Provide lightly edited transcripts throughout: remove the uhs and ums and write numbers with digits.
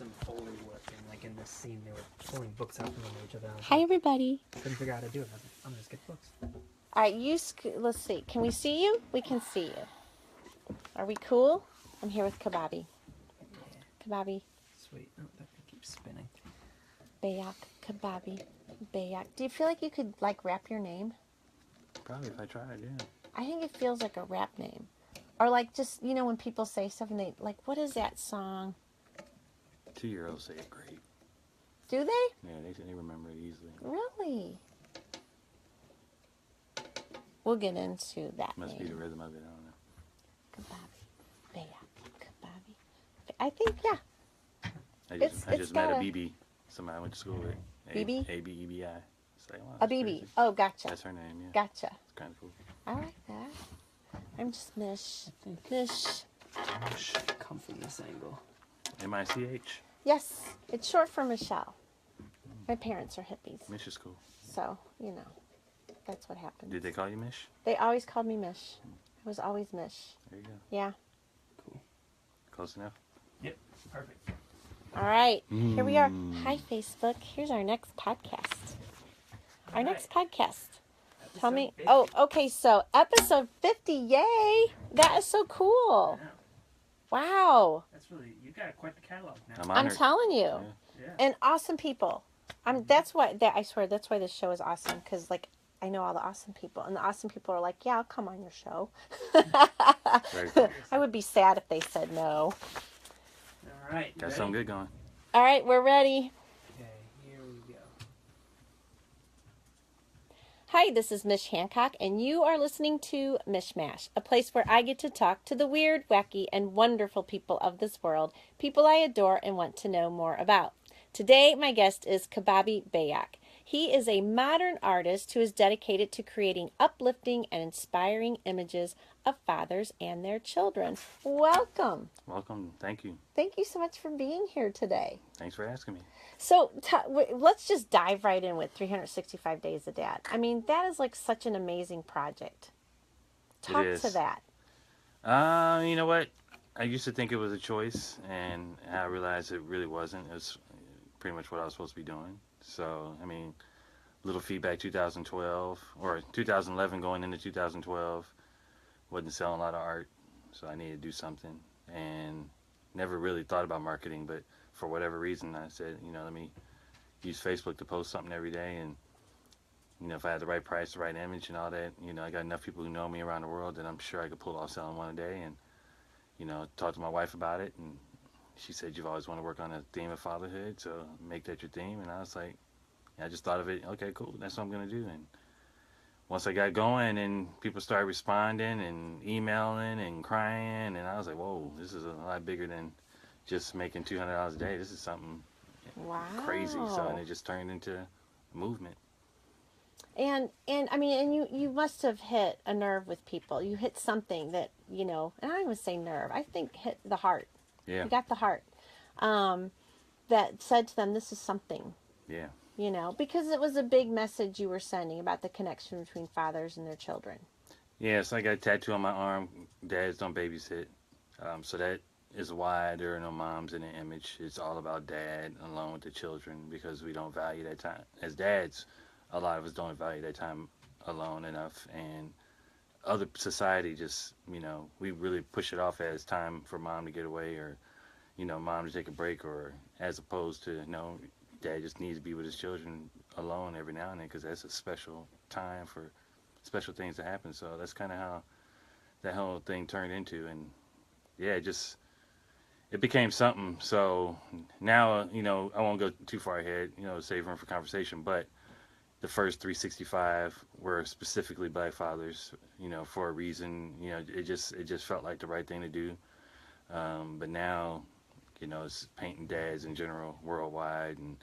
some Foley work, and like in this scene, they were pulling books out from under each other. Hi, everybody. Couldn't figure out how to do it. I'm gonna just get books. All right, let's see. Can we see you? We can see you. Are we cool? I'm here with Cbabi. Yeah. Cbabi. Sweet. Oh, that thing keeps spinning. Bayak. Cbabi. Bayak. Do you feel like you could like rap your name? Probably if I tried, yeah. I think it feels like a rap name. Or like just, you know, when people say stuff and they, like, what is that song? 2-year-olds say it great. Do they? Yeah, they remember it easily. Really? We'll get into that. Must name. be the rhythm of it, I don't know. Cbabi. Bayak. Cbabi. I think, yeah. I just met a BB. Somebody I went to school with. BB? A-B-E-B-I. Like, wow, A BB. Oh, gotcha. That's her name, yeah. Gotcha. It's kind of cool. I like that. I'm just Mish. I think Mish. I should come from this angle. M-I-C-H. Yes, it's short for Michelle. My parents are hippies, Mish is cool. so, you know, that's what happened. Did they call you Mish? They always called me Mish. I was always Mish. There you go. Yeah. Cool. Close enough? Yep. Perfect. All right, here we are. Hi, Facebook. Here's our next podcast. Our next podcast. Tell me. 50. Oh, okay, so episode 50. Yay. That is so cool. Yeah. Wow. That's really, you got quite the catalog now. I'm I'm honored. telling you. Yeah. Yeah. And awesome people. That's why, I swear, that's why this show is awesome. Because, like, I know all the awesome people. And the awesome people are like, yeah, I'll come on your show. Very cool. I would be sad if they said no. All right. Got something good going. All right, we're ready. Okay, here we go. Hi, this is Mish Hancock, and you are listening to Mishmash, a place where I get to talk to the weird, wacky, and wonderful people of this world, people I adore and want to know more about. Today, my guest is Cbabi Bayou. He is a modern artist who is dedicated to creating uplifting and inspiring images of fathers and their children. Welcome. Welcome. Thank you. Thank you so much for being here today. Thanks for asking me. So let's just dive right in with 365 Days of Dad. I mean, that is like such an amazing project. Talk to that. You know what? I used to think it was a choice, and I realized it really wasn't. It was pretty much what I was supposed to be doing. So, I mean, little feedback 2012, or 2011 going into 2012, wasn't selling a lot of art, so I needed to do something. And never really thought about marketing, but for whatever reason, I said, you know, let me use Facebook to post something every day. And, you know, if I had the right price, the right image and all that, you know, I got enough people who know me around the world that I'm sure I could pull off selling one a day. And, you know, talked to my wife about it, and she said, you've always wanted to work on a theme of fatherhood, so make that your theme. And I was like, I just thought of it, okay, cool, that's what I'm going to do. And once I got going and people started responding and emailing and crying, and I was like, whoa, this is a lot bigger than just making $200 a day. This is something crazy. So, and it just turned into a movement. And I mean, and you must have hit a nerve with people. You hit something that, you know, and I don't even say nerve, I think hit the heart. Yeah. You got the heart. That said to them, this is something. Yeah. You know, because it was a big message you were sending about the connection between fathers and their children. Yeah, so I got a tattoo on my arm, dads don't babysit. So that is why there are no moms in the image. It's all about dad alone with the children, because we don't value that time. As dads, a lot of us don't value that time alone enough. And other society just, you know, we really push it off as time for mom to get away, or, you know, mom to take a break, or as opposed to, you know, dad just needs to be with his children alone every now and then, because that's a special time for special things to happen. So that's kind of how that whole thing turned into. And yeah, it became something. So now, you know, I won't go too far ahead, you know, save room for conversation, but the first 365 were specifically black fathers, you know, for a reason. You know, it just felt like the right thing to do. But now, you know, it's painting dads in general worldwide, and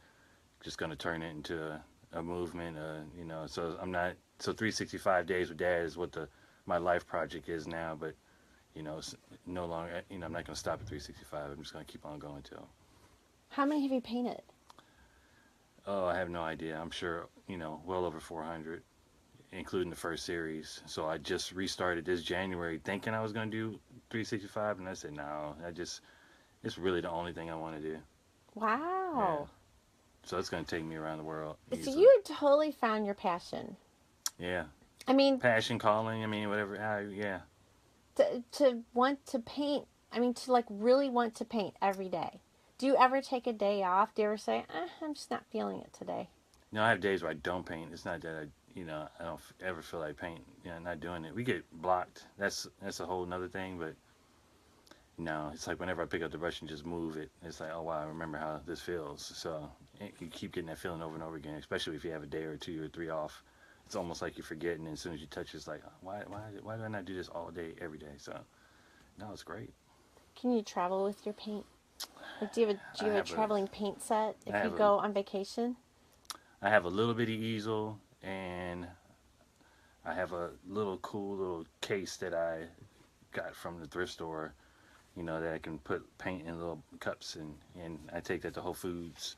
just going to turn it into a movement. You know, so 365 days with dad is what my life project is now. But, you know, it's no longer. You know, I'm not going to stop at 365. I'm just going to keep on going till. How many have you painted? Oh, I have no idea. I'm sure, you know, well over 400, including the first series. So I just restarted this January thinking I was going to do 365, and I said, no, it's really the only thing I want to do. Wow. So it's going to take me around the world. So Easily. you totally found your passion. Yeah. I mean, Passion, calling. I mean, whatever. Yeah. to want to paint. I mean, to like really want to paint every day. Do you ever take a day off? Do you ever say, I'm just not feeling it today? No, I have days where I don't paint. It's not that I don't ever feel like paint. Not doing it. We get blocked. That's a whole nother thing. But no, it's like whenever I pick up the brush and just move it, it's like, oh wow, I remember how this feels. So you keep getting that feeling over and over again, especially if you have a day or 2 or 3 off. It's almost like you're forgetting, and as soon as you touch it, it's like, why do I not do this all day, every day? So, no, it's great. Can you travel with your paint? Like, do you have a traveling paint set if you go on vacation? I have a little bitty easel, and I have a cool little case that I got from the thrift store, that I can put paint in little cups, and I take that to Whole Foods.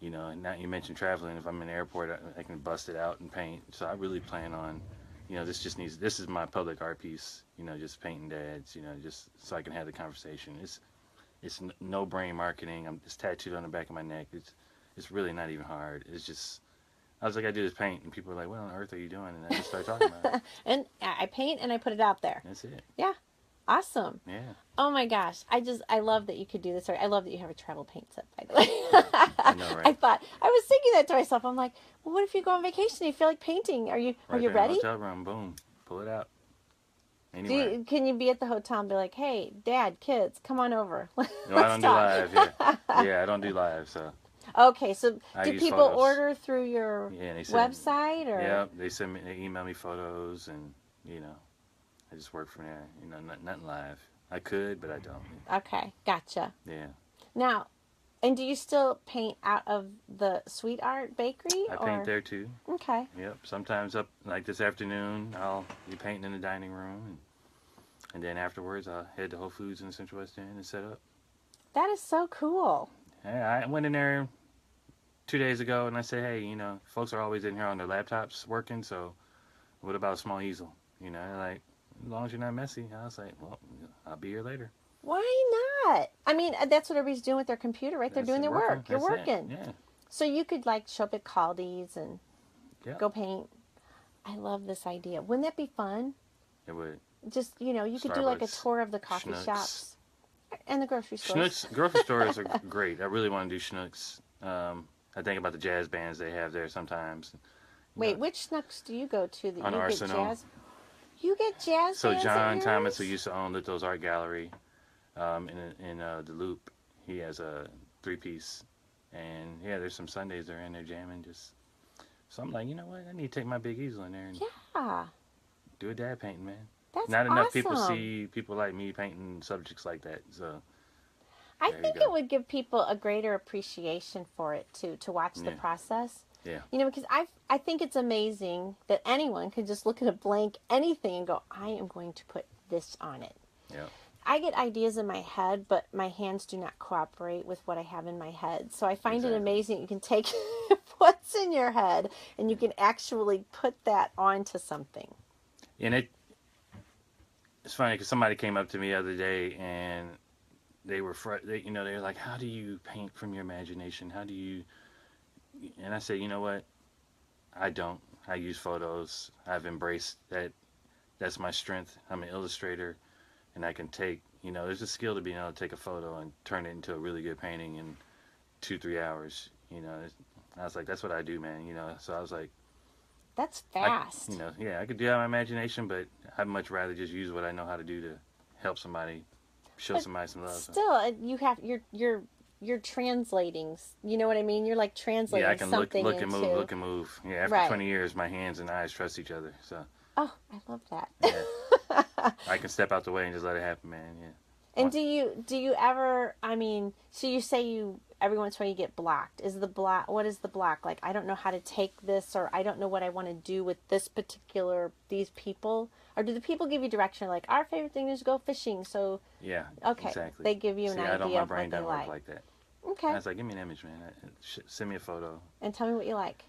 And now you mentioned traveling. If I'm in the airport, I can bust it out and paint. So I really plan on, this is my public art piece, just painting dads, just so I can have the conversation. It's no brain marketing. It's tattooed on the back of my neck. It's really not even hard. It's just, I was like, I do this paint, and people are like, what on earth are you doing? And I just start talking about it. And I paint and I put it out there. That's it. Yeah. Awesome. Yeah. Oh my gosh. I love that you could do this. I love that you have a travel paint set, by the way. I know, right? I was thinking that to myself. I'm like, well, what if you go on vacation and you feel like painting? Are you ready? Hotel room, boom, pull it out. Anywhere. Can you be at the hotel and be like, hey, Dad, kids, come on over. No, I don't do live. Yeah, I don't do live. So. Okay, so do people photos. Order through your website or? Yeah, they email me photos, and I just work from there. Nothing live. I could, but I don't. Okay, gotcha. Yeah. Now, and do you still paint out of the SweetArt Bakery? I paint there too. Okay. Yep. Sometimes up like this afternoon, I'll be painting in the dining room, and then afterwards I'll head to Whole Foods in the Central West End and set up. That is so cool. Yeah, I went in there 2 days ago and I said, hey, folks are always in here on their laptops working, so what about a small easel? Like, as long as you're not messy. I was like, well, I'll be here later. Why not? I mean, that's what everybody's doing with their computer, right? They're doing their work. You're working. Yeah. So you could like show up at Caldi's and Yep. go paint. I love this idea. Wouldn't that be fun? It would. Just, you could do like a tour of the coffee shops and the grocery stores. Grocery stores are great. I really want to do Schnucks. I think about the jazz bands they have there sometimes. Wait, which Schnucks do you go to that on you Arsenal. get jazz? You get jazz So bands John at Thomas, who yours? used to own Litho's Art Gallery in the Loop, he has a 3-piece. And yeah, there's some Sundays they're in there jamming. So I'm like, you know what? I need to take my big easel in there and do a dad painting, man. That's Not enough people awesome. see people like me painting subjects like that. So I think it would give people a greater appreciation for it too, to watch the process. Yeah. Because I think it's amazing that anyone can just look at a blank anything and go, I am going to put this on it. Yeah. I get ideas in my head, but my hands do not cooperate with what I have in my head. So I find it amazing you can take what's in your head and you can actually put that onto something. And it's funny because somebody came up to me the other day and they were they were like, how do you paint from your imagination? How do you? And I said, you know what? I don't. I use photos. I've embraced that. That's my strength. I'm an illustrator, and I can take. There's a skill to being able to take a photo and turn it into a really good painting in 2-3 hours. I was like, that's what I do, man. So I was like, that's fast. I could do that in my imagination, but I'd much rather just use what I know how to do to help somebody, show somebody some love. Still, you have you're translating. You know what I mean? You're like translating something. Yeah, I can look and move, look and move. Yeah, after 20 years, my hands and eyes trust each other. So. Oh, I love that. Yeah. I can step out the way and just let it happen, man. Yeah. And do you ever? I mean, so you say you every once in a while you get blocked. What is the block? Like, I don't know how to take this, or I don't know what I want to do with these people. Or do the people give you direction? Like, our favorite thing is to go fishing. So yeah, okay, exactly. They give you an idea of what they like. Like that. Okay. I was like, give me an image, man. Send me a photo. And tell me what you like.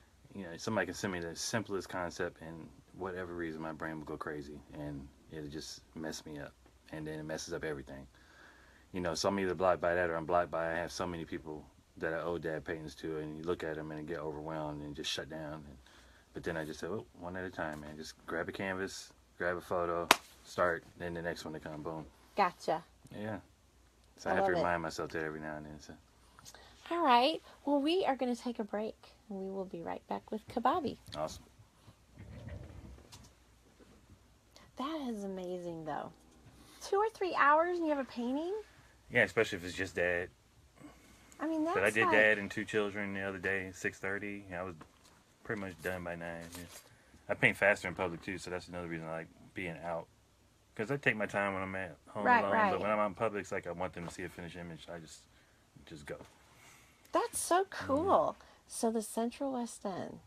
Somebody can send me the simplest concept, and whatever reason, my brain will go crazy, and it'll just mess me up, and then it messes up everything. So I'm either blocked by that, or I'm blocked by I have so many people that I owe dad paintings to, and you look at them and get overwhelmed and just shut down. But then I just said, oh, one at a time, man. Just grab a canvas, grab a photo, start, then the next one to come, boom. Gotcha. Yeah. So I I have to love it. remind myself that every now and then. So. All right. Well, we are going to take a break, and we will be right back with Cbabi. Awesome. That is amazing, though. 2 or 3 hours and you have a painting? Yeah, especially if it's just dad. I mean, that's But I did like... dad and 2 children the other day, 6:30. I was pretty much done by 9. Yeah. I paint faster in public, too, so that's another reason I like being out. Because I take my time when I'm at home alone, but when I'm out in public, it's like I want them to see a finished image. I just go. That's so cool. So the Central West End,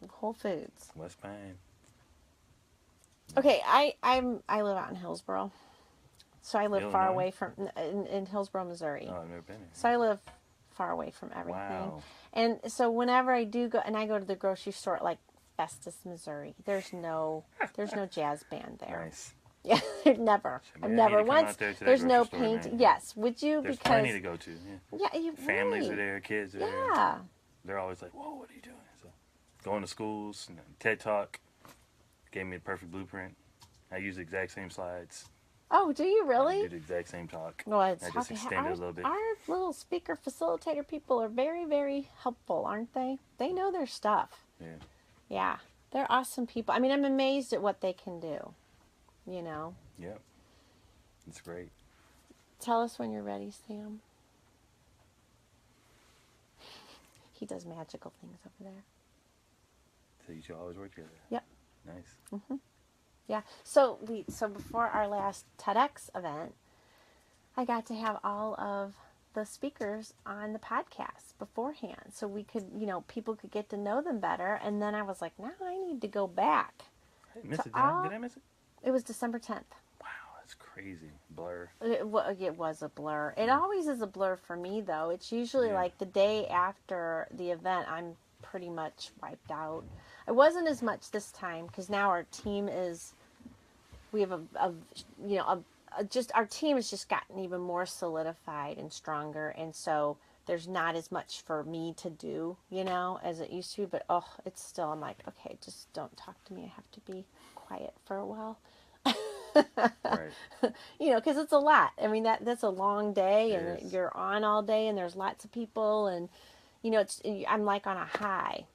Whole Foods. West Pine. Okay, I live out in Hillsboro. So I live far Illinois? away from, in Hillsboro, Missouri. Oh, I've never been there. So I live far away from everything. Wow. And so whenever I do go, and I go to the grocery store at like Festus, Missouri, there's no jazz band there. Nice. Yeah, never. I I've mean, I never need to come once. out there to that There's no grocery store, painting. man. Yes, would you? There's Because plenty to go to. Yeah. yeah, you Families right. are there, kids are there. Yeah. They're always like, whoa, what are you doing? So, going to schools, and TED Talk gave me the perfect blueprint. I use the exact same slides. Oh, do you I really? do the exact same talk. Well, it's I just extended a little bit. Our little speaker facilitator people are very, very helpful, aren't they? They know their stuff. Yeah. Yeah. They're awesome people. I mean, I'm amazed at what they can do. You know? Yep. It's great. Tell us when you're ready, Sam. He does magical things over there. So you should always work together. Yep. Nice. Yeah. So before our last Tedx event, I got to have all of the speakers on the podcast beforehand, so we could, people could get to know them better. And then I was like, now I need to go back. I didn't miss To it, did I? all- Did I miss it? It was December 10th. Wow, that's crazy. Blur. It was a blur. It always is a blur for me, though. It's usually Yeah. like the day after the event, I'm pretty much wiped out. It wasn't as much this time because now our team we have our team has just gotten even more solidified and stronger, and so there's not as much for me to do, as it used to. But it's still, I'm like, okay, just don't talk to me. I have to be quiet for a while. Right. Because it's a lot. I mean, that's a long day, It and is. you're on all day, and there's lots of people, and I'm like on a high.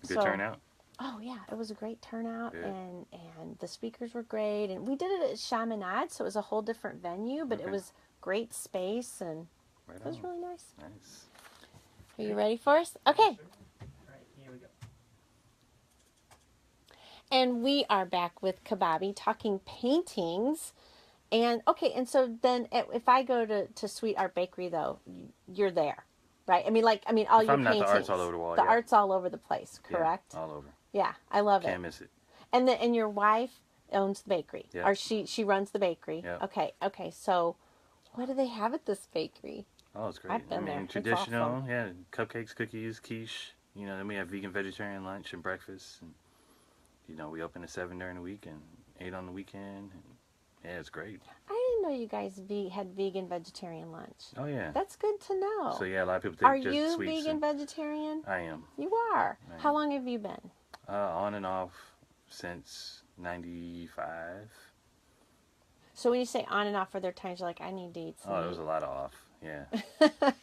Good turnout? Oh yeah, it was a great turnout, Good. and the speakers were great, and we did it at Chaminade, so it was a whole different venue, but it Okay. was great space, and Right it was on. really nice. Nice. Are you ready for us? Okay. All right, here we go. And we are back with Cbabi talking paintings. And and so then if I go to SweetArt Bakery, though, you're there, right? I mean, all If your I'm not, the paintings. art's all over the wall, The yeah. art's all over the place, Yeah, correct? all over. Yeah, I love Can't it. miss it. And your wife owns the bakery, Yeah. or she runs the bakery. Yeah. Okay. So, what do they have at this bakery? Oh, it's great. I've been there. It's Traditional, awesome. yeah. Cupcakes, cookies, quiche. Then we have vegan, vegetarian lunch and breakfast. And, we open at 7 during the week and 8 on the weekend. And, yeah, it's great. I didn't know you guys had vegan vegetarian lunch. Oh, yeah. That's good to know. So, yeah, a lot of people think Are just you sweets. vegan vegetarian? I am. You are. I am. How long have you been? On and off since 95. So when you say on and off, are there times you're like, I need to eat some Oh, there was meat? a lot of off. Yeah.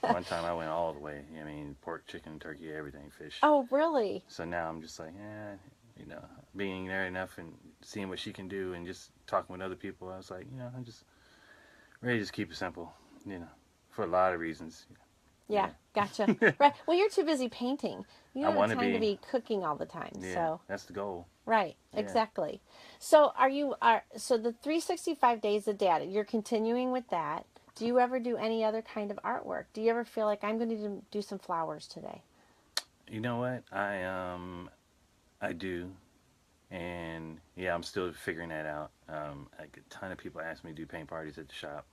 One time I went all the way. I mean, pork, chicken, turkey, everything, fish. Oh, really? So now I'm just like, being there enough and seeing what she can do and just talking with other people, I was like, I'm just ready to just keep it simple, for a lot of reasons. Yeah, gotcha. Right. Well, you're too busy painting. You I don't have wanna time to be. be cooking all the time. Yeah, So that's the goal. right, Yeah. exactly. So so the 365 days of dad, you're continuing with that. Do you ever do any other kind of artwork? Do you ever feel like I'm going to do some flowers today? You know what? I do. And yeah, I'm still figuring that out. Like a ton of people ask me to do paint parties at the shop.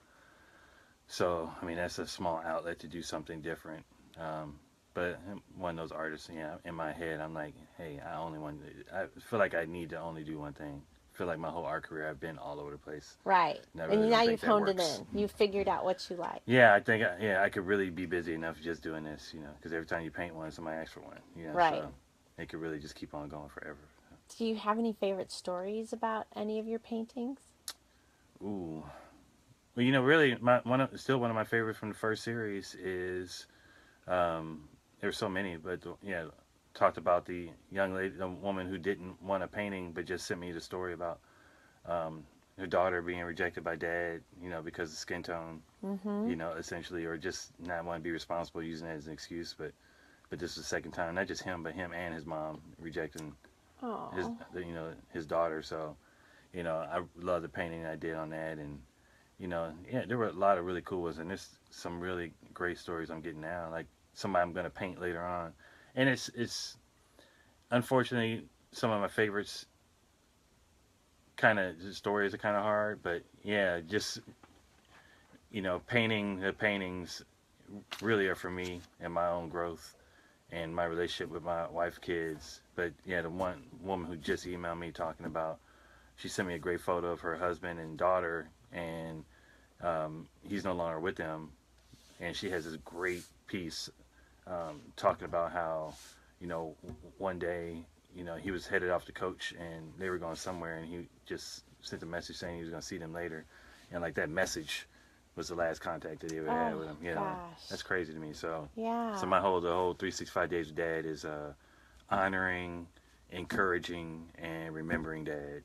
So, I mean, that's a small outlet to do something different. But one of those artists, in my head, I'm like, hey, I feel like I need to only do one thing. feel like my whole art career I've been all over the place. Right. And I And really don't now think you've that honed it works. in. You've figured out what you like. Yeah, I think I could really be busy enough just doing this, because every time you paint one, somebody asks for one, Right. So it could really just keep on going forever. Do you have any favorite stories about any of your paintings? Ooh. Well, really, one of my favorites from the first series is, there's so many, but talked about the young lady, the woman who didn't want a painting, but just sent me the story about her daughter being rejected by dad, because of skin tone, essentially, or just not want to be responsible, using it as an excuse. But this is the second time, not just him, but him and his mom rejecting his daughter. So, I love the painting I did on that, and there were a lot of really cool ones, and there's some really great stories I'm getting now, like somebody I'm going to paint later on, and it's unfortunately some of my favorites. Kind of stories are kind of hard, but just painting the paintings really are for me and my own growth and my relationship with my wife, kids. But the one woman who just emailed me talking about, she sent me a great photo of her husband and daughter, and he's no longer with them, and she has this great piece talking about how one day he was headed off to coach and they were going somewhere, and he just sent a message saying he was going to see them later, and like that message was the last contact that he ever had with him. Gosh. That's crazy to me. So yeah. So the whole 365 days with dad is honoring, encouraging, and remembering dad.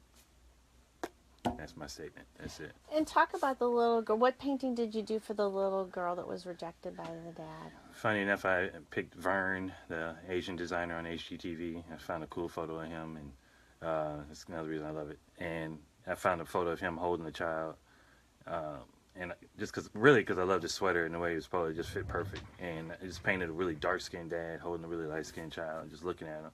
That's my statement. That's it. And talk about the little girl. What painting did you do for the little girl that was rejected by the dad? Funny enough, I picked Vern, the Asian designer on HGTV. I found a cool photo of him, and that's another reason I love it. And I found a photo of him holding the child, and just because I love the sweater and the way he was posed, it just fit perfect. And I just painted a really dark-skinned dad holding a really light-skinned child, and just looking at him.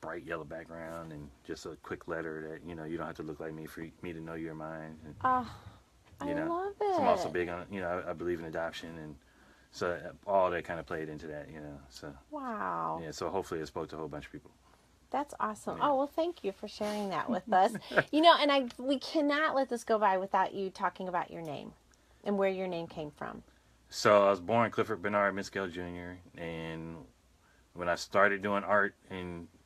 Bright yellow background, and just a quick letter that you don't have to look like me for me to know you're mine. And, I love it. So I'm also big on I believe in adoption, and so all that kind of played into that. So wow. So hopefully it spoke to a whole bunch of people. That's awesome. Yeah. Oh, well, thank you for sharing that with us. And we cannot let this go by without you talking about your name and where your name came from. So I was born Clifford Bernard Minscale Jr., and when I started doing art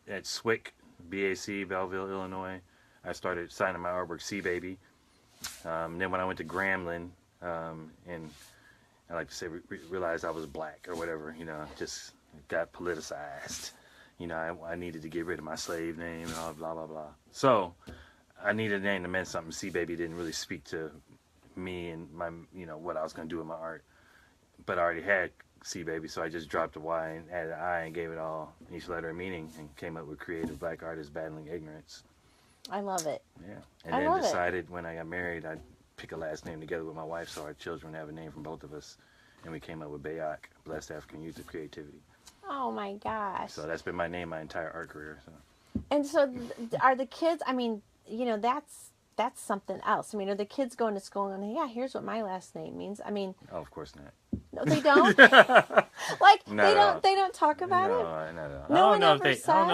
at SWIC, BAC, Belleville, Illinois, I started signing my artwork Cbabi. Then when I went to Grambling, and I like to say realized I was black or whatever, just got politicized. I needed to get rid of my slave name and all blah, blah, blah. So I needed a name that meant something. Cbabi didn't really speak to me and my, what I was going to do with my art. But I already had Cbabi, so I just dropped a Y and added an I and gave it each letter a meaning, and came up with creative black artists battling ignorance. I love it. Yeah. And then decided when I got married, I'd pick a last name together with my wife so our children would have a name from both of us. And we came up with Bayoc, Blessed African Youth of Creativity. Oh my gosh. So that's been my name my entire art career. So. And so are the kids, that's something else. Are the kids going to school and going, yeah, here's what my last name means? Oh, of course not. No, they don't? They don't talk about it? No, I don't know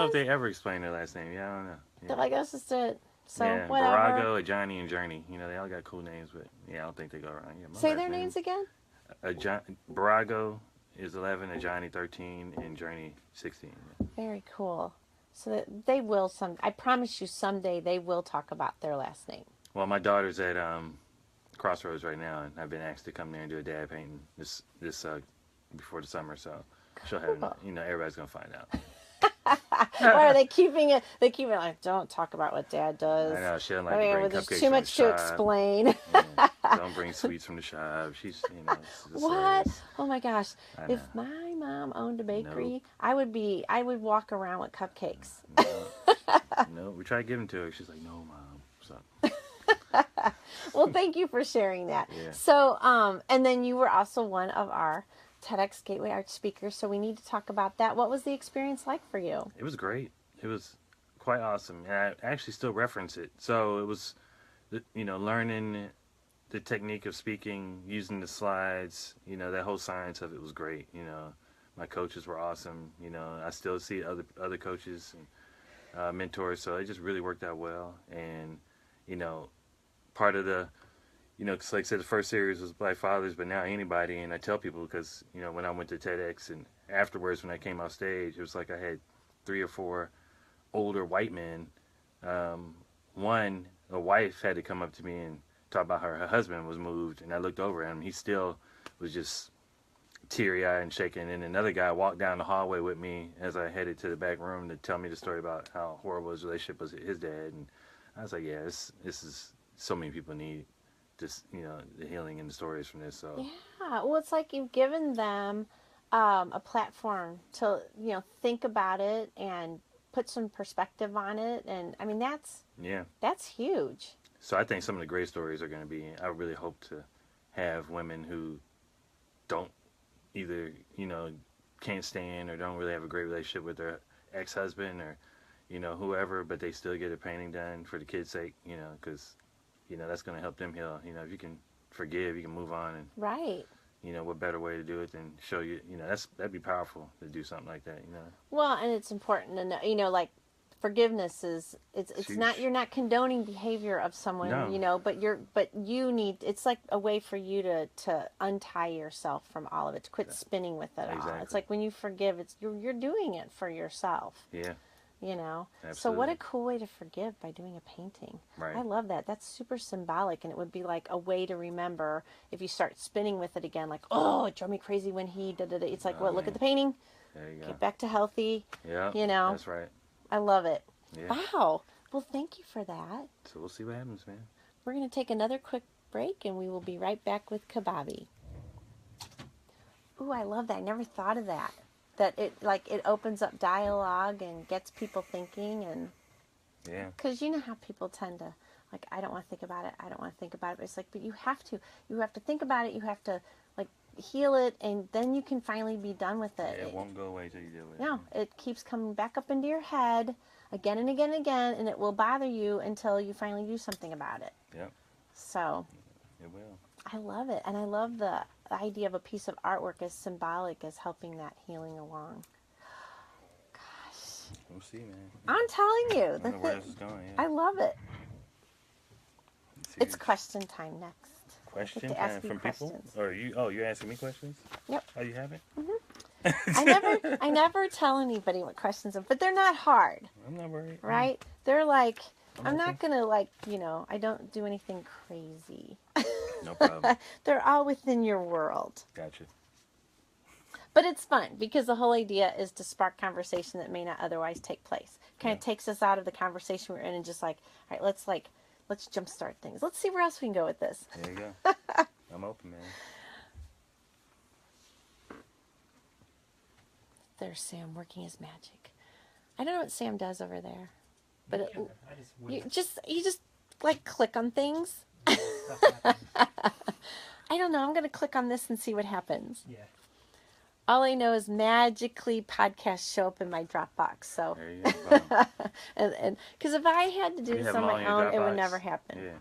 if they ever explain their last name. Yeah, I don't know. Yeah. They're like, that's just it. So whatever. whatever. Barago, Johnny, and Journey. They all got cool names, but I don't think they go around. Yeah, say their names again? Barago is 11, Johnny 13, and Journey 16. Very cool. So that they will I promise you someday they will talk about their last name. Well, my daughter's at Crossroads right now, and I've been asked to come there and do a dad painting this before the summer, so she'll have everybody's gonna find out. Or are they keeping it? They keep it like, don't talk about what Dad does. I know she doesn't like to bring there's cupcakes too from much the to shop. explain. Don't bring sweets from the shop. She's what? Oh my gosh! If my mom owned a bakery, I would walk around with cupcakes. No, we tried giving to her. She's like, no, Mom. So. Well, thank you for sharing that. Yeah. So, and then you were also one of our Tedx Gateway Arts speakers, so we need to talk about that. What was the experience like for you? It was great. It was quite awesome. And I actually still reference it. So it was, learning the technique of speaking, using the slides, that whole science of it was great. My coaches were awesome. I still see other coaches and mentors, so it just really worked out well. And you know, part of the, cause like I said, the first series was Black Fathers, but now anybody. And I tell people because, when I went to TEDx and afterwards when I came off stage, it was like I had 3 or 4 older white men. One, a wife had to come up to me and talk about her husband was moved, and I looked over at him. He still was just teary-eyed and shaking. And another guy walked down the hallway with me as I headed to the back room to tell me the story about how horrible his relationship was with his dad. And I was like, yeah, this is so many people need this, the healing and the stories from this. So yeah, well, it's like you've given them a platform to think about it and put some perspective on it, and I mean that's huge. So I think some of the great stories are going to be. I really hope to have women who don't either can't stand or don't really have a great relationship with their ex-husband or whoever, but they still get a painting done for the kids' sake, because that's going to help them heal. If you can forgive, you can move on, and Right. What better way to do it than show that'd be powerful to do something like that. Well, and it's important to know, like forgiveness is it's not, you're not condoning behavior of someone, No. but you need, it's like a way for you to untie yourself from all of it, to quit spinning with it all. Exactly. It's like when you forgive, it's you're doing it for yourself. Yeah. So Absolutely. what a cool way to forgive, by doing a painting. Right. I love that. That's super symbolic, and it would be like a way to remember if you start spinning with it again, like, oh, it drove me crazy when he did it. It's like, Oh, well, look man. at the painting, There you go. get back to healthy. Yeah. That's right. I love it. Yeah. Wow. Well, thank you for that. So we'll see what happens, man. We're going to take another quick break, and we will be right back with Cbabi. Ooh, I love that. I never thought of that. That it opens up dialogue and gets people thinking, and Yeah. because you know how people tend to, like, I don't want to think about it. I don't want to think about it. But it's like, but you have to think about it. You have to like heal it, and then you can finally be done with it. It won't go away till you do it. No, it keeps coming back up into your head again and again and again, and it will bother you until you finally do something about it. Yep. So It will. I love it, and I love the idea of a piece of artwork as symbolic as helping that healing along. Gosh, We'll see, man. I'm telling you, I don't know where this is going. Yeah. I love it. Let's see It's this. question time next. Question to ask time you from questions. people. Or you? Oh, you're asking me questions? Yep. Oh, you haven't? I never tell anybody what questions are, but they're not hard, I'm not worried. right? They're like, I'm okay. not gonna I don't do anything crazy. No problem. They're all within your world. Gotcha. But it's fun because the whole idea is to spark conversation that may not otherwise take place. Kind of takes us out of the conversation we're in and just like, all right, let's jumpstart things. Let's see where else we can go with this. There you go. I'm open, man. There's Sam working his magic. I don't know what Sam does over there, but I just wait. you just like click on things. Stuff happens. I don't know. I'm gonna click on this and see what happens. Yeah. All I know is magically podcasts show up in my Dropbox. So, There you go. and because if I had to do You this have on them all my in your own, it would Dropbox? never happen. Yeah.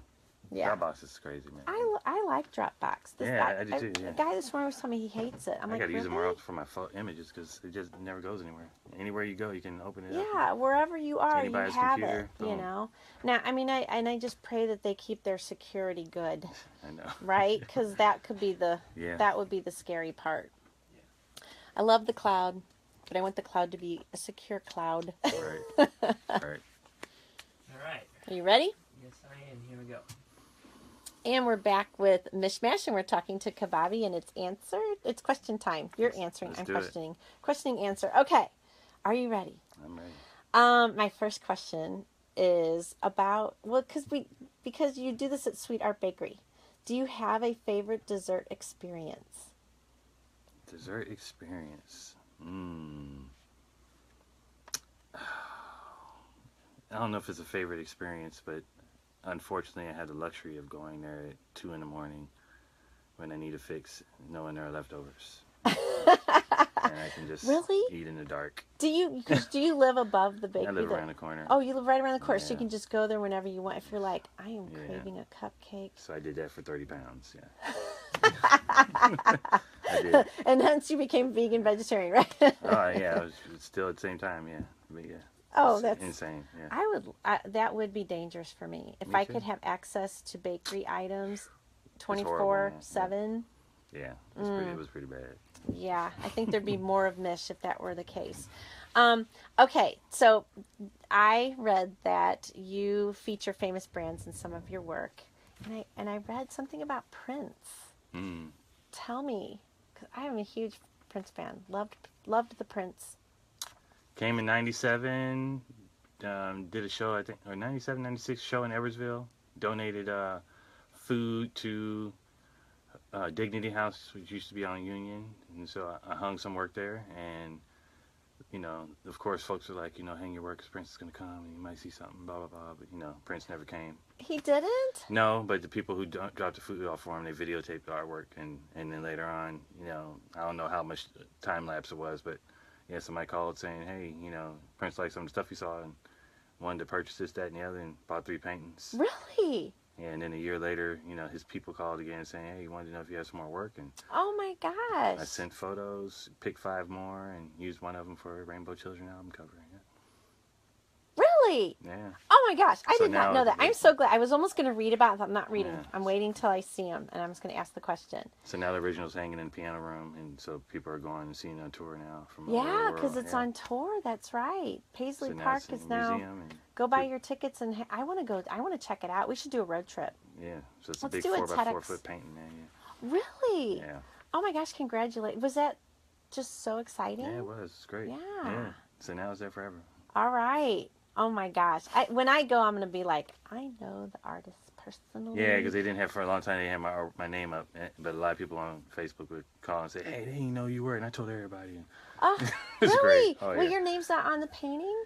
Yeah. Dropbox is crazy, man. I like Dropbox. Yeah, I do too, yeah. The guy this morning was telling me he hates it. I'm I like, gotta use it more really? often for my images because it just never goes anywhere. Anywhere you go, you can open it up. Yeah, wherever you are, you anybody's have computer, it. You boom. know. Now, I mean, I just pray that they keep their security good, I know. right? Because that could be Yeah. that would be the scary part. I love the cloud, but I want the cloud to be a secure cloud. Right. Right. All right. Are you ready? Yes, I am. Here we go. And we're back with Mishmash, and we're talking to Cbabi, and it's It's question time. You're answering. Let's I'm do it. questioning. Questioning, answer. Okay. Are you ready? I'm ready. My first question is about, well, because you do this at SweetArt Bakery. Do you have a favorite dessert experience? Dessert experience. I don't know if it's a favorite experience, but unfortunately I had the luxury of going there at 2 in the morning when I need a fix, knowing there are leftovers. And I can just Really? eat in the dark. Do you live above the bakery? I live around the corner. Oh, you live right around the corner, so you Yeah. can just go there whenever you want. If you're like, I am Yeah. craving a cupcake. So I did that for 30 pounds, yeah. I did. And hence you became vegan vegetarian, right? Oh, yeah, it was still at the same time, yeah. But yeah. Oh, It's that's insane. Yeah. that would be dangerous for me. If Me I too. could have access to bakery items It's horrible, man. 24/7. Yeah. It was pretty bad. Yeah, I think there'd be more of Mish if that were the case. Okay, so I read that you feature famous brands in some of your work, and I read something about Prince. Mm. Tell me, because I am a huge Prince fan. Loved the Prince. Came in '97. Did a show, I think, or '97, '96 show in Edwardsville. Donated food to Dignity House, which used to be on Union, and so I hung some work there. And of course, folks were like, hang your work, 'cause Prince is gonna come, and you might see something, blah blah blah. But Prince never came. He didn't? No, but the people who dropped the food off for him, they videotaped the artwork, and then later on, I don't know how much time lapse it was, but yeah, somebody called saying, hey, Prince liked some of the stuff he saw and wanted to purchase this, that, and the other, and bought 3 paintings. Really? Yeah, and then a year later, his people called again saying, hey, he wanted to know if you had some more work, and Oh my gosh. I sent photos, picked 5 more, and used one of them for a Rainbow Children album cover. Yeah. Really? Yeah. Oh my gosh, I So did not now know that. it's- I'm so glad. I was almost going to read about it. I'm not reading. Yeah. I'm waiting till I see him, and I'm just going to ask the question. So now the original's hanging in the piano room, and so people are going and seeing it on tour now from all over Yeah, the world. because it's Yeah. on tour. That's right. Paisley So now Park it's in is the now. museum, and Go buy your tickets, and I want to go. I want to check it out. We should do a road trip. yeah, so it's Let's a big do a 4x4 Tedx. foot painting there. Really? Yeah. Oh my gosh! Congratulations. Was that just so exciting? Yeah, it was. It's great. Yeah. So now it's there forever. All right. Oh my gosh! When I go, I'm gonna be like, I know the artist personally. Yeah, because they didn't have for a long time. They had my name up, but a lot of people on Facebook would call and say, "Hey, they didn't know you were," and I told everybody. Oh, It's really? great. Oh, Well, yeah. your name's not on the painting.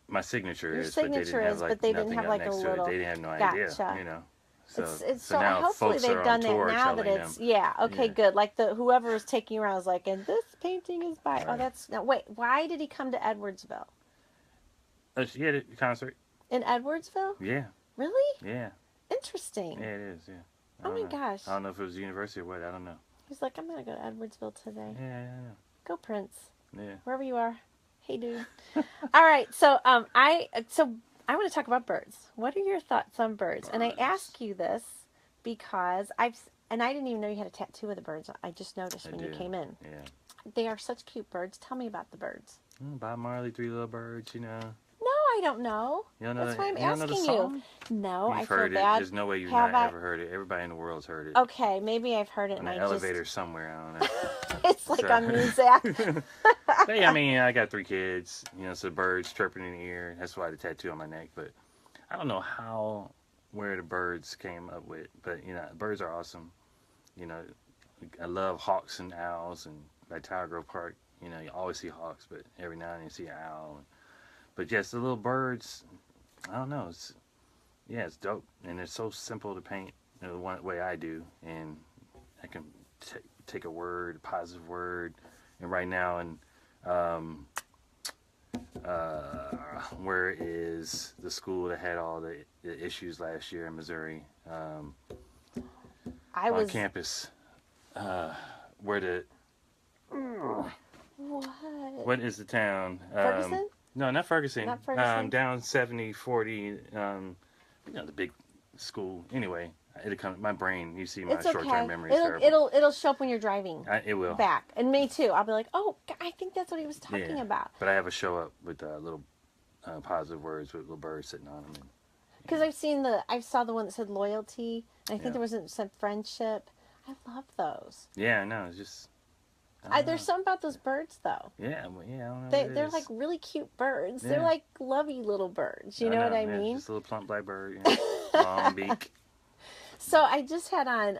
My signature Your is, but they signature didn't have is, like but they nothing didn't have up like a next to little. it. They didn't have no Gotcha. idea, So, It's so now hopefully folks they've are done on that tour now that telling it's them. okay, Yeah. good. Like whoever is taking you around is like, and this painting is by. Oh, Right. that's no. Wait, why did he come to Edwardsville? She had a concert. In Edwardsville? Yeah, Really? yeah, Interesting. yeah. It is. Yeah. I Oh don't my know. gosh. I don't know if it was the university or what. I don't know. He's like, I'm gonna go to Edwardsville today. Yeah, Go Prince, yeah. wherever you are. Hey, dude. All right, so I want to talk about birds. What are your thoughts on birds? And I Birds. ask you this because I didn't even know you had a tattoo of the birds. I just noticed when you do. came in. Yeah. They are such cute birds. Tell me about the birds. Bob Marley, 3 Little Birds. No, I don't know. You don't know That's that- why I'm you don't know the asking song? you. No, You've I feel heard it. bad. There's no way you've Have not I- ever heard it. Everybody in the world's heard it. Okay, maybe I've heard it On and an I elevator somewhere. I don't know. just it's like So- on Muzak. Hey, I mean, I got 3 kids. So birds chirping in the ear. That's why the tattoo on my neck. But I don't know where the birds came up with. But birds are awesome. I love hawks and owls. And at Tower Grove Park, you always see hawks, but every now and then you see an owl. But yes, the little birds. I don't know. It's dope, and it's so simple to paint. The one way I do, and I can take a word, a positive word, and right now in where is the school that had all the issues last year in Missouri I on was campus? Where the what is the town? Ferguson? No, not Ferguson. Not Ferguson? Down 70-40. The big school. Anyway, it'll come. My brain. You see, my It's short-term okay. memory is terrible. It'll show up when you're driving It will. back, and me too. I'll be like, oh, I think that's what he was talking Yeah. about. But I have a show up with little positive words with little birds sitting on them. Because I saw the one that said loyalty, and I think Yeah. there was some friendship. I love those. Yeah, no, it's just. I don't There's know. something about those birds though. Yeah, well, yeah, I don't know. They're like really cute birds. They're Yeah. like lovey little birds. You know what I yeah, mean? Just a little plump blackbird, long beak. So I just had on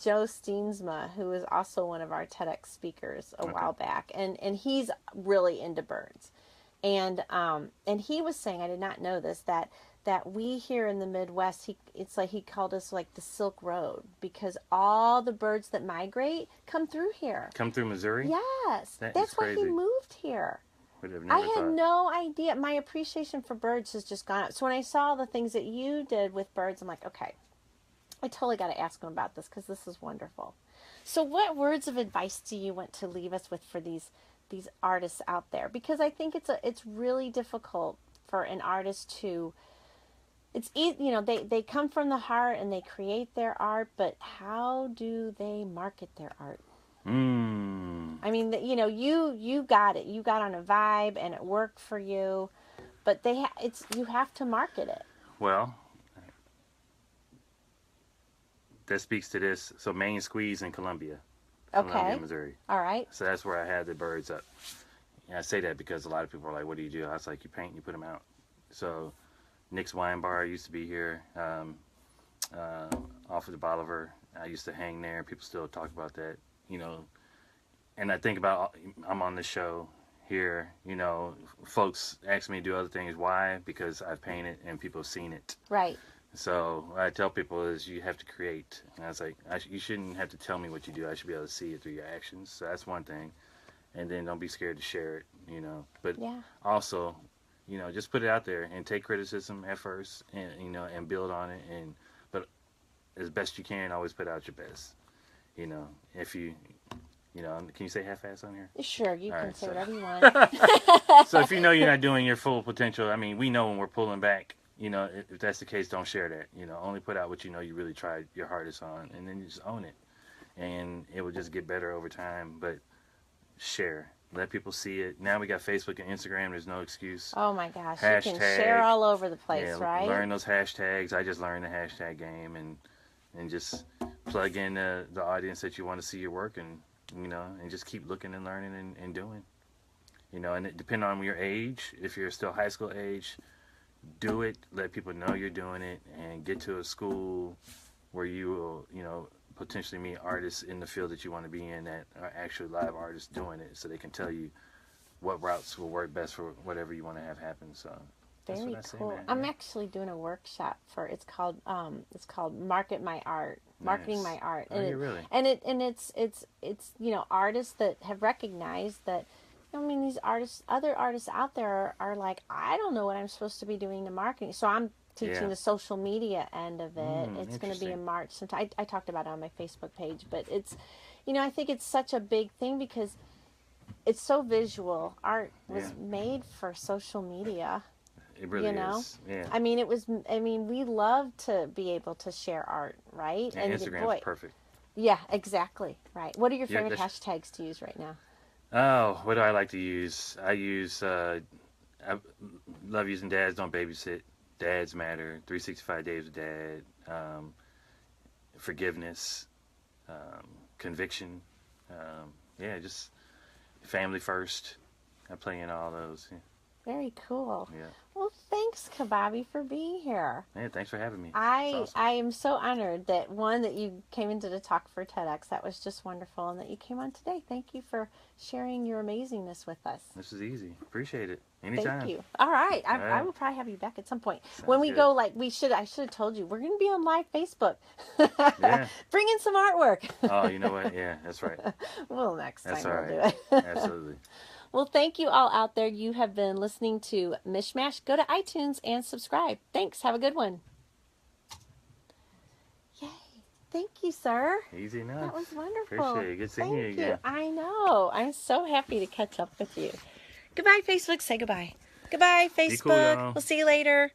Joe Steensma, who is also one of our TEDx speakers a while back, and he's really into birds, and he was saying, I did not know this, that we here in the Midwest, it's like he called us like the Silk Road, because all the birds that migrate come through here. Come through Missouri? Yes, That that's is why he crazy. moved here. Would have I never had thought. no idea. My appreciation for birds has just gone up. So when I saw the things that you did with birds, I'm like, okay, I totally got to ask him about this because this is wonderful. So what words of advice do you want to leave us with for these artists out there? Because I think it's really difficult for an artist to, it's easy, you know, they come from the heart and they create their art, but how do they market their art? I mean, you know, you got it. You got on a vibe and it worked for you, but you have to market it. Well, that speaks to this. So Main Squeeze in Columbia, Missouri. All right. So that's where I had the birds up. And I say that because a lot of people are like, "What do you do?" I was like, "You paint, you put them out." So Nick's Wine Bar used to be here, off of the Bolivar. I used to hang there. People still talk about that, you know. And I think about, I'm on this show here, you know, folks ask me to do other things. Why? Because I've painted and people have seen it. Right. So what I tell people is you have to create. And I was like, you shouldn't have to tell me what you do. I should be able to see it through your actions. So that's one thing. And then don't be scared to share it, you know. But also, you know, just put it out there and take criticism at first, and you know, and build on it. But as best you can, always put out your best. You know, if you know, can you say half-ass on here? Sure, you can say whatever you want. So if you know you're not doing your full potential, I mean, we know when we're pulling back. You know, if that's the case, don't share that. You know, only put out what you know you really tried your hardest on, and then you just own it, and it will just get better over time. But share. Let people see it. Now we got Facebook and Instagram. There's no excuse. Oh my gosh. Hashtag, you can share all over the place, yeah, right? Learn those hashtags. I just learned the hashtag game, and just plug in the audience that you want to see your work, and you know, and just keep looking and learning and doing. You know, and it depending on your age, if you're still high school age, do it. Let people know you're doing it, and get to a school where you will, you know, potentially meet artists in the field that you want to be in that are actually live artists doing it, so they can tell you what routes will work best for whatever you want to have happen. So very cool. I'm actually doing a workshop for it's called Market My Art, Marketing My Art. And really? And it's you know, artists that have recognized that. I mean, these other artists out there are like, I don't know what I'm supposed to be doing to marketing. So I'm teaching the social media end of it. It's going to be in March. I talked about it on my Facebook page, but it's, you know, I think it's such a big thing because it's so visual. Art was made for social media. It really is. Yeah. I mean, we love to be able to share art, right? And Instagram's perfect. Yeah, exactly. Right. What are your favorite hashtags to use right now? Oh, what do I like to use? I love using Dads Don't Babysit, Dads Matter, 365 Days with Dad, Forgiveness, Conviction, just Family First. I play in all those. Yeah. Very cool. Yeah. Well, thanks, Cbabi, for being here. Yeah, thanks for having me. I am so honored that you came into the talk for Tedx. That was just wonderful, and that you came on today. Thank you for sharing your amazingness with us. This is easy. Appreciate it. Anytime. Thank you. All right. I will probably have you back at some point. Sounds when we good. go, I should have told you, we're going to be on live Facebook. Yeah. Bring in some artwork. Oh, you know what? Yeah, that's right. Well, next time That's all right. we'll do it. Absolutely. Well, thank you all out there. You have been listening to Mishmash. Go to iTunes and subscribe. Thanks. Have a good one. Yay. Thank you, sir. Easy enough. That was wonderful. Appreciate it. Good seeing you again. Thank you. I know. I'm so happy to catch up with you. Goodbye, Facebook. Say goodbye. Goodbye, Facebook. Cool, we'll see you later.